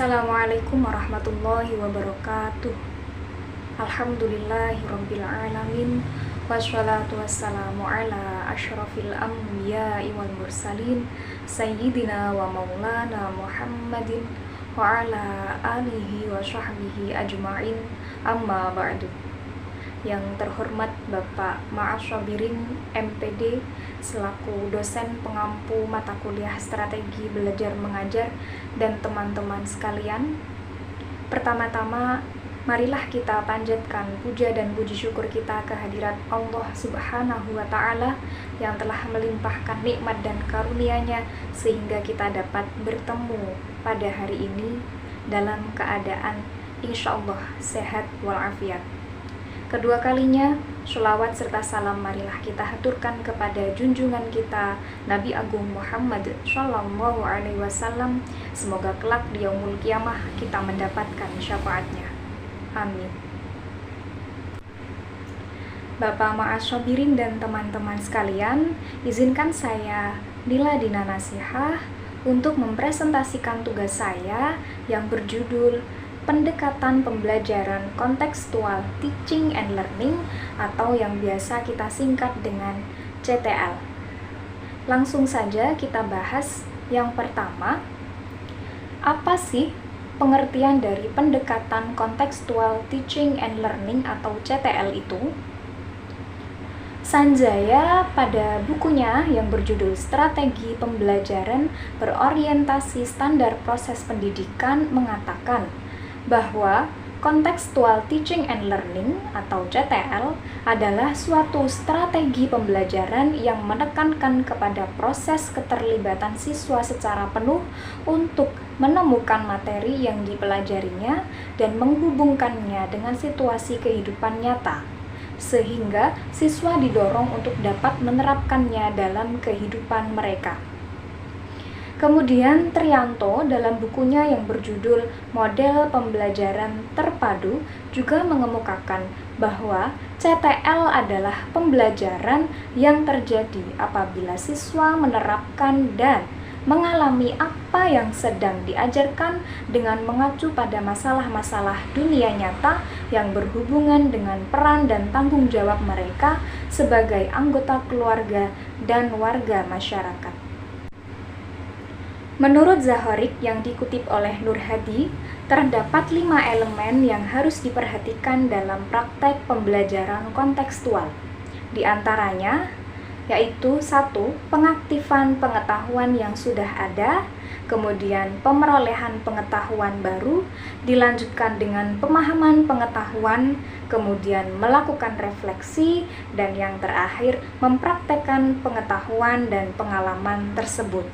Assalamualaikum warahmatullahi wabarakatuh. Alhamdulillahirrabbilalamin. Wassalatu wassalamu ala ashrafil anbiya'i wal mursalin Sayyidina wa maulana Muhammadin wa ala alihi wa sahbihi ajma'in. Amma ba'du. Yang terhormat Bapak Ma'asyabirin MPD selaku dosen pengampu mata kuliah strategi belajar mengajar dan teman-teman sekalian, pertama-tama marilah kita panjatkan puja dan puji syukur kita kehadirat Allah Subhanahu wa Ta'ala yang telah melimpahkan nikmat dan karunia-Nya sehingga kita dapat bertemu pada hari ini dalam keadaan insyaallah sehat walafiat. Kedua kalinya, sholawat serta salam marilah kita haturkan kepada junjungan kita Nabi Agung Muhammad Shallallahu Alaihi Wasallam. Semoga kelak di yaumul kiamah kita mendapatkan syafaatnya. Amin. Bapak Ma'asyabirin dan teman-teman sekalian, izinkan saya Nila Dina Nasihah untuk mempresentasikan tugas saya yang berjudul Pendekatan Pembelajaran Kontekstual Teaching and Learning atau yang biasa kita singkat dengan CTL. Langsung saja kita bahas yang pertama, apa sih pengertian dari pendekatan kontekstual teaching and learning atau CTL itu? Sanjaya pada bukunya yang berjudul Strategi Pembelajaran Berorientasi Standar Proses Pendidikan mengatakan bahwa Contextual Teaching and Learning atau CTL adalah suatu strategi pembelajaran yang menekankan kepada proses keterlibatan siswa secara penuh untuk menemukan materi yang dipelajarinya dan menghubungkannya dengan situasi kehidupan nyata, sehingga siswa didorong untuk dapat menerapkannya dalam kehidupan mereka. Kemudian Trianto dalam bukunya yang berjudul Model Pembelajaran Terpadu juga mengemukakan bahwa CTL adalah pembelajaran yang terjadi apabila siswa menerapkan dan mengalami apa yang sedang diajarkan dengan mengacu pada masalah-masalah dunia nyata yang berhubungan dengan peran dan tanggung jawab mereka sebagai anggota keluarga dan warga masyarakat. Menurut Zahorik yang dikutip oleh Nur Hadi, terdapat 5 elemen yang harus diperhatikan dalam praktek pembelajaran kontekstual. Di antaranya, yaitu 1. Pengaktifan pengetahuan yang sudah ada, kemudian pemerolehan pengetahuan baru, dilanjutkan dengan pemahaman pengetahuan, kemudian melakukan refleksi, dan yang terakhir mempraktekkan pengetahuan dan pengalaman tersebut.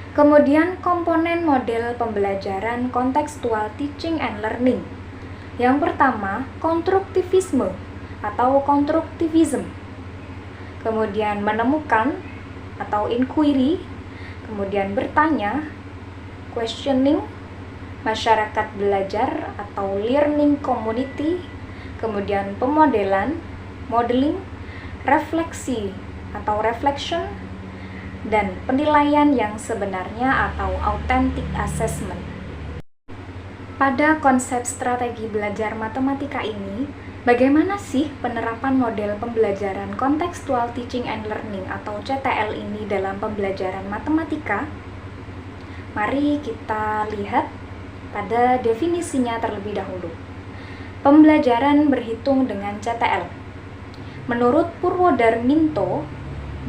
Kemudian komponen model pembelajaran kontekstual teaching and learning. Yang pertama, konstruktivisme atau konstruktivism. Kemudian menemukan atau inquiry, kemudian bertanya, questioning, masyarakat belajar atau learning community, kemudian pemodelan, modeling, refleksi atau reflection, dan penilaian yang sebenarnya atau authentic assessment. Pada konsep strategi belajar matematika ini, bagaimana sih penerapan model pembelajaran kontekstual teaching and learning atau CTL ini dalam pembelajaran matematika? Mari kita lihat pada definisinya terlebih dahulu. Pembelajaran berhitung dengan CTL. Menurut Purwodarminto,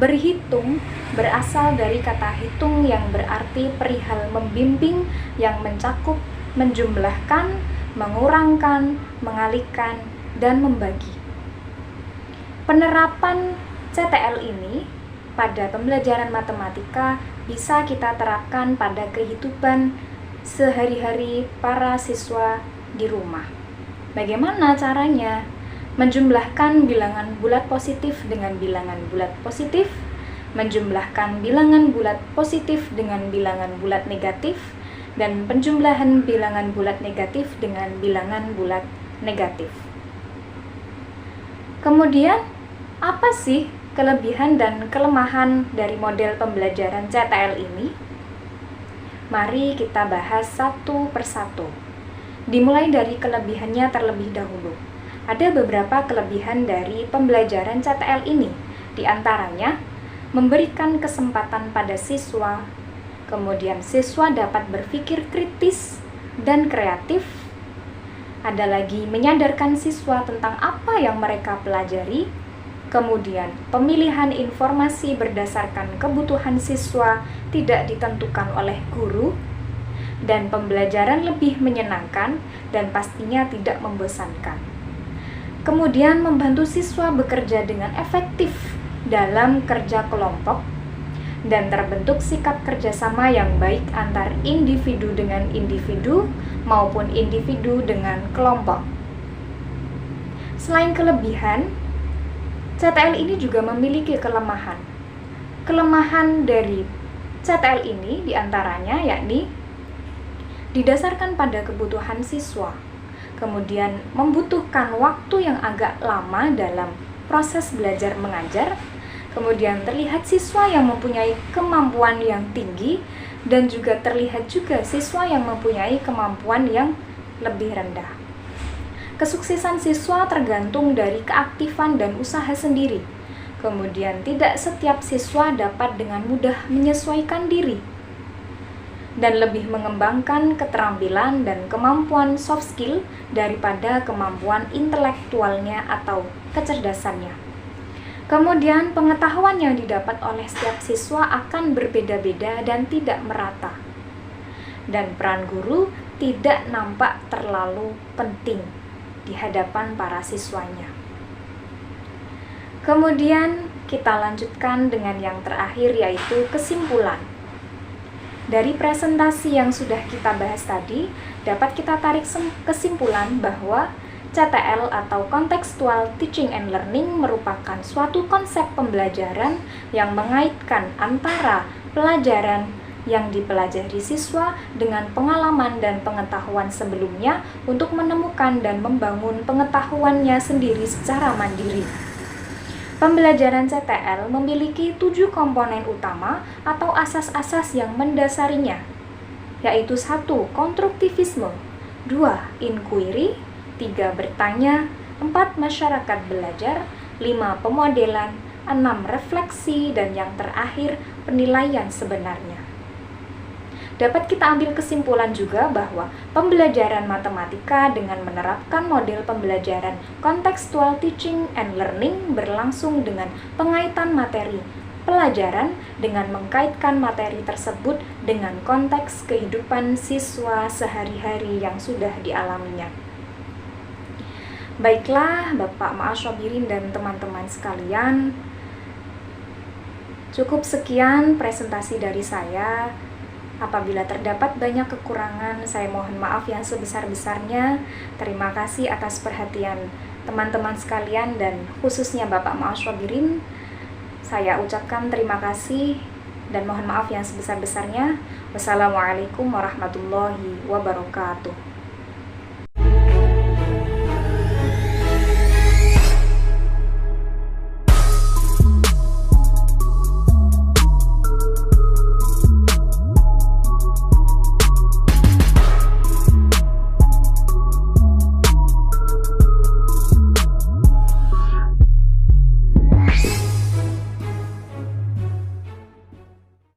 berhitung berasal dari kata hitung yang berarti perihal membimbing yang mencakup menjumlahkan, mengurangkan, mengalihkan, dan membagi. Penerapan CTL ini pada pembelajaran matematika bisa kita terapkan pada kehidupan sehari-hari para siswa di rumah. Bagaimana caranya? Menjumlahkan bilangan bulat positif dengan bilangan bulat positif, menjumlahkan bilangan bulat positif dengan bilangan bulat negatif, dan penjumlahan bilangan bulat negatif dengan bilangan bulat negatif. Kemudian, apa sih kelebihan dan kelemahan dari model pembelajaran CTL ini? Mari kita bahas satu persatu. Dimulai dari kelebihannya terlebih dahulu. Ada beberapa kelebihan dari pembelajaran CTL ini. Di antaranya, memberikan kesempatan pada siswa, kemudian siswa dapat berpikir kritis dan kreatif. Ada lagi menyadarkan siswa tentang apa yang mereka pelajari. Kemudian, pemilihan informasi berdasarkan kebutuhan siswa tidak ditentukan oleh guru, dan pembelajaran lebih menyenangkan dan pastinya tidak membosankan. Kemudian, membantu siswa bekerja dengan efektif dalam kerja kelompok, dan terbentuk sikap kerjasama yang baik antar individu dengan individu maupun individu dengan kelompok. Selain kelebihan, CTL ini juga memiliki kelemahan. Kelemahan dari CTL ini diantaranya yakni didasarkan pada kebutuhan siswa, kemudian membutuhkan waktu yang agak lama dalam proses belajar mengajar, kemudian terlihat siswa yang mempunyai kemampuan yang tinggi, dan juga terlihat juga siswa yang mempunyai kemampuan yang lebih rendah. Kesuksesan siswa tergantung dari keaktifan dan usaha sendiri. Kemudian tidak setiap siswa dapat dengan mudah menyesuaikan diri dan lebih mengembangkan keterampilan dan kemampuan soft skill daripada kemampuan intelektualnya atau kecerdasannya. Kemudian pengetahuan yang didapat oleh setiap siswa akan berbeda-beda dan tidak merata. Dan peran guru tidak nampak terlalu penting di hadapan para siswanya. Kemudian kita lanjutkan dengan yang terakhir, yaitu kesimpulan. Dari presentasi yang sudah kita bahas tadi, dapat kita tarik kesimpulan bahwa CTL atau Contextual Teaching and Learning merupakan suatu konsep pembelajaran yang mengaitkan antara pelajaran yang dipelajari siswa dengan pengalaman dan pengetahuan sebelumnya untuk menemukan dan membangun pengetahuannya sendiri secara mandiri. Pembelajaran CTL memiliki 7 komponen utama atau asas-asas yang mendasarinya, yaitu 1. Konstruktivisme, 2. Inquiry, 3. Bertanya, 4. Masyarakat belajar, 5. Pemodelan, 6. Refleksi, dan yang terakhir penilaian sebenarnya. Dapat kita ambil kesimpulan juga bahwa pembelajaran matematika dengan menerapkan model pembelajaran Contextual Teaching and Learning berlangsung dengan pengaitan materi pelajaran dengan mengkaitkan materi tersebut dengan konteks kehidupan siswa sehari-hari yang sudah dialaminya. Baiklah Bapak Ma'asyabirin dan teman-teman sekalian, cukup sekian presentasi dari saya. Apabila terdapat banyak kekurangan, saya mohon maaf yang sebesar-besarnya. Terima kasih atas perhatian teman-teman sekalian dan khususnya Bapak Ma'asyabirin. Saya ucapkan terima kasih dan mohon maaf yang sebesar-besarnya. Wassalamualaikum warahmatullahi wabarakatuh.